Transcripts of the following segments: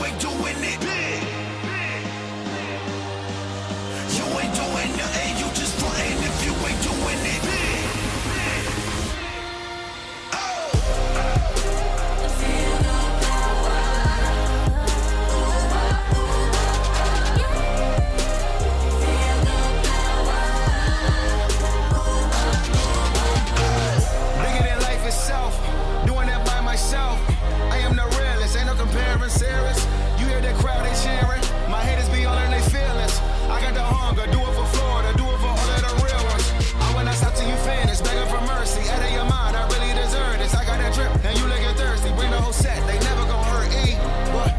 ain't doing it big. You ain't doing nothing, you just frontin' if you ain't doing it big. Doing it by myself. I am the realest, ain't no comparing serious. You hear that crowd, they cheering. My haters be all in their feelings. I got the hunger, do it for Florida, do it for all of the real ones. I will not stop till you finish, begging for mercy. Out of your mind, I really deserve this. I got that drip, and you looking thirsty. Bring the whole set, they never gon' hurt E. But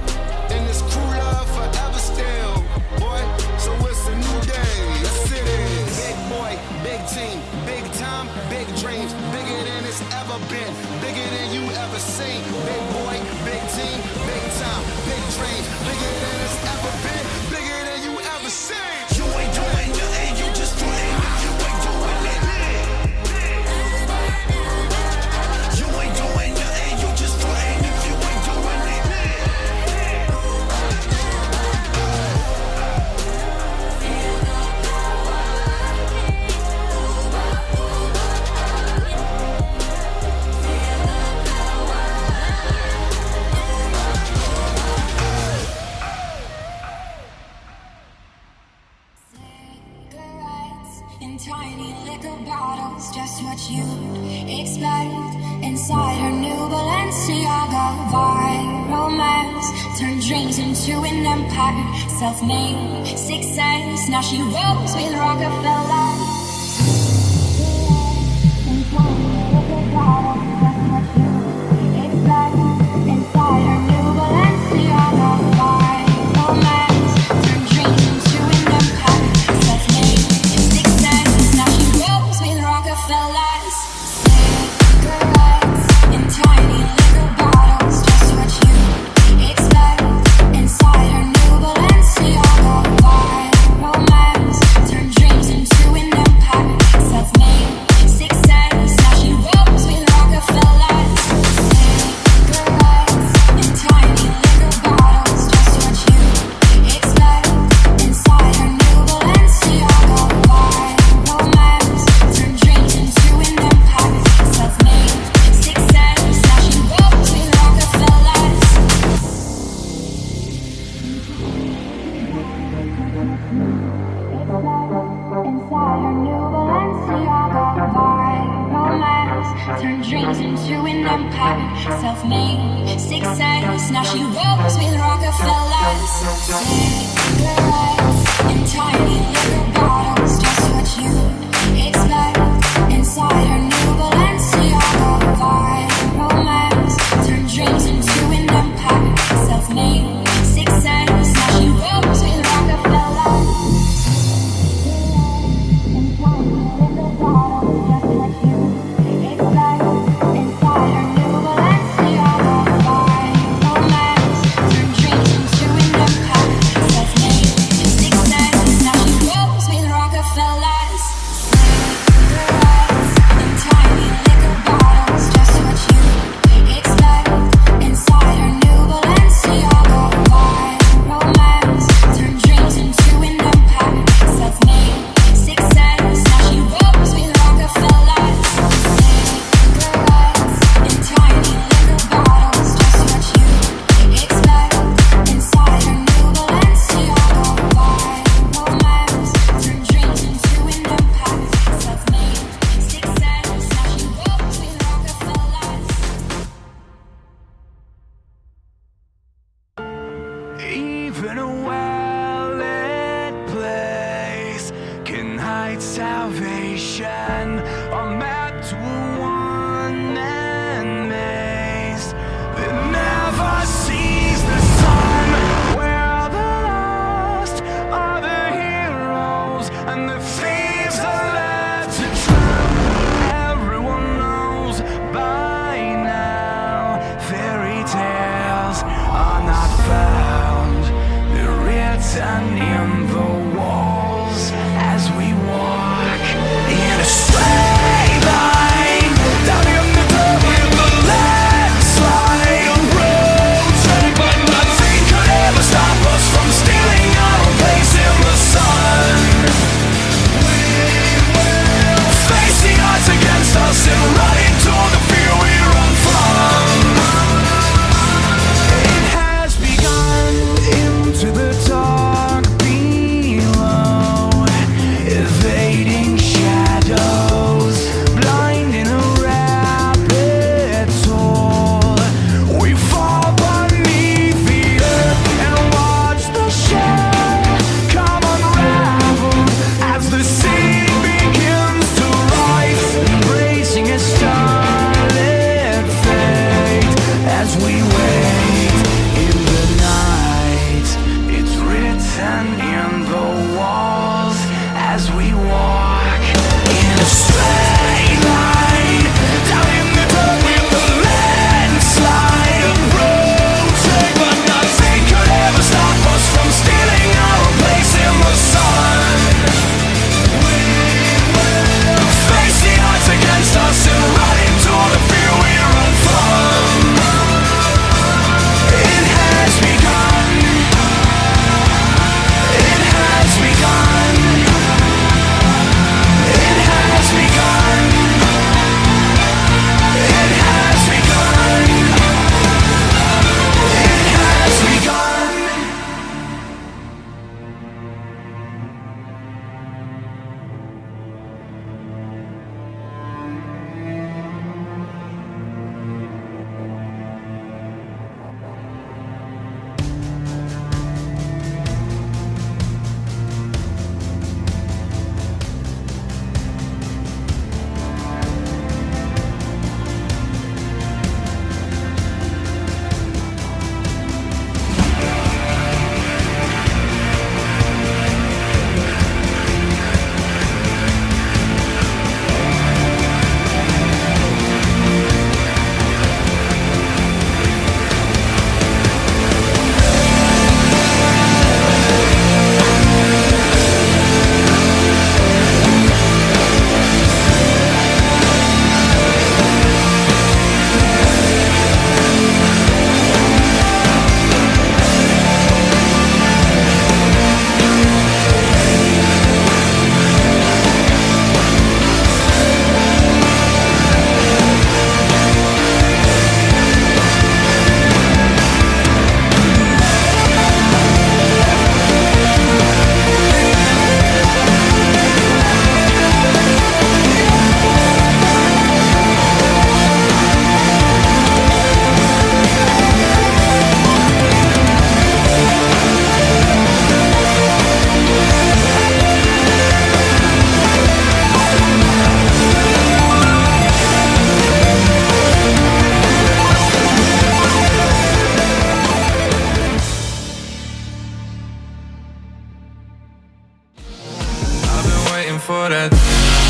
in this crew love forever still, boy. So it's a new day, yes it is. Big boy, big team, big time, big dreams, bigger than it's ever been, bigger than you ever seen. Big boy, big team, big time, big dreams, bigger than it's ever been, bigger than you ever seen. You ain't doing nothing, you just frontin' if you ain't doing it big. You ain't doing nothing, you just frontin' if you ain't doing it big. In tiny liquor bottles, just what you'd expect. Inside her new Balenciaga vibe, romance turned dreams into an empire. Self-made success, now she rolls with Rockefeller. In tiny liquor bottles, just what you'd expect. Inside her new Balenciaga vibe, romance turned dreams into an empire. Self-made Rockefellers, cigarettes in tiny liquor bottles, just what you expect. Inside her new Balenciaga vibe, romance turned dreams into an empire. Self-made success, now she rolls with Rockefellers. Cigarettes in tiny liquor bottles, just what you expect. Inside her new Balenciaga vibe, romance turned dreams into an empire. Self-made success, now she rolls with Rockefellers. Inside her new Balenciaga vibe, romance turned dreams into an empire. Self-made success, now she rolls with Rockefellers. Cigarettes in tiny liquor bottles, just what you expect. Inside her new Balenciaga vibe, romance turned dreams into an empire. Self-made success, now she rolls with Rockefellers. In tiny liquor bottles, just what you expect. Inside her new Balenciaga vibe, romance turned dreams into an empire. Self-made success, now she rolls with Rockefellers. Cigarettes in tiny liquor bottles, just what you expect. Inside her new Balenciaga vibe, romance turned dreams into an empire. Self-made success, now she rolls with Rockefellers. Cigarettes in tiny liquor bottles, just what you expect. Inside her new Balenciaga vibe, romance turned dreams into an empire. Self-made success, now she rolls with Rockefellers. Even a well-lit place can hide salvation. I'm mad to a one-man maze that never sees the sun, where the lost are the heroes and the thieves are led to drown. Everyone knows by now fairy tales are not found. They're written in the walls as we walk in a straight line down in the dirt with the landslide. A road track by my feet could for that.